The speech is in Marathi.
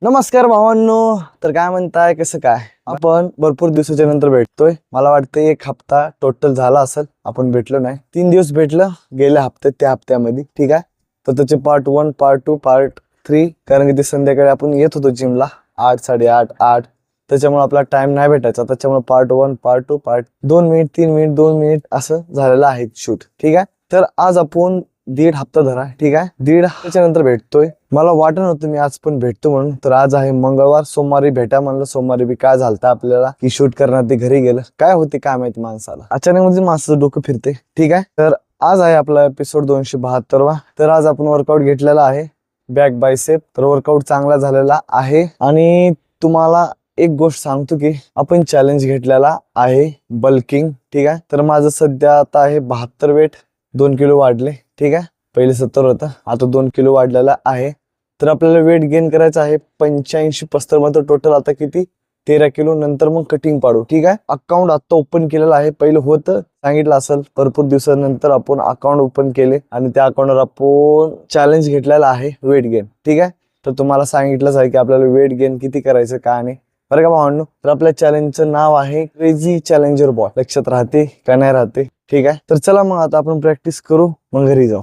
नमस्कार भावांनो. तर काय म्हणताय, कसं काय? आपण भरपूर दिवसाच्या नंतर भेटतोय. मला वाटतं 1 हप्ता टोटल झाला असेल आपण भेटलो नाही. 3 दिवस भेटलं गेल्या हप्त्यात, त्या हप्त्यामध्ये. ठीक आहे, तर त्याचे पार्ट 1, पार्ट 2, पार्ट 3, कारण की ते संध्याकाळी आपण येत होतो जिमला 8, 8:30, 8. त्याच्यामुळे आपला टाइम नाही भेटायचा. त्याच्यामुळे part 1, part 2, part 2 minute, 3 minute, 2 minute असं झालेलं आहे शूट. ठीक आहे, तर आज आपण 1.5 हप्ता धरा. ठीक आहे, 1.5 हप्त्याच्या नंतर भेटतोय. मला वाटत नव्हतं मी आज पण भेटतो म्हणून. तर आज आहे मंगळवार, सोमवारी भेटा म्हणलं. सोमवारी बी काय झालं आपल्याला की शूट करणार ते घरी गेलं. काय होते काय माहिती माणसाला, अचानक म्हणजे माणसाचं डोकं फिरते. ठीक आहे, तर आज आहे आपला एपिसोड 272वा. तर आज आपण वर्कआउट घेतलेला आहे बॅक बायसेप. तर वर्कआउट चांगला झालेला आहे. आणि तुम्हाला एक गोष्ट सांगतो की आपण चॅलेंज घेतलेला आहे बल्किंग. ठीक आहे, तर माझं सध्या आता आहे 72 वेट, 2 किलो वाढले. ठीक आहे, पहिले 70 होतं, आता 2 किलो वाढलेला आहे. तर आपल्याला वेट गेन करायचं आहे 85-75 मध्ये. टोटल आता किती, 13 किलो. नंतर मग कटिंग पाडू. ठीक आहे, अकाउंट आता ओपन केलेलं आहे. पहिलं होतं, सांगितलं असेल, भरपूर दिवसानंतर आपण अकाउंट ओपन केले आणि त्या अकाउंटवर आपण चॅलेंज घेतलेला आहे वेट गेन. ठीक आहे, तर तुम्हाला सांगितलंच आहे की आपल्याला वेट गेन किती करायचं काय नाही, बरं का भावांनो. तर आपल्या चॅलेंजचं नाव आहे क्रेझी चॅलेंजर बॉय. लक्षात राहते का नाही राहते? ठीक आहे, तर चला मग आता आपण प्रॅक्टिस करू, मग घरी जाऊ.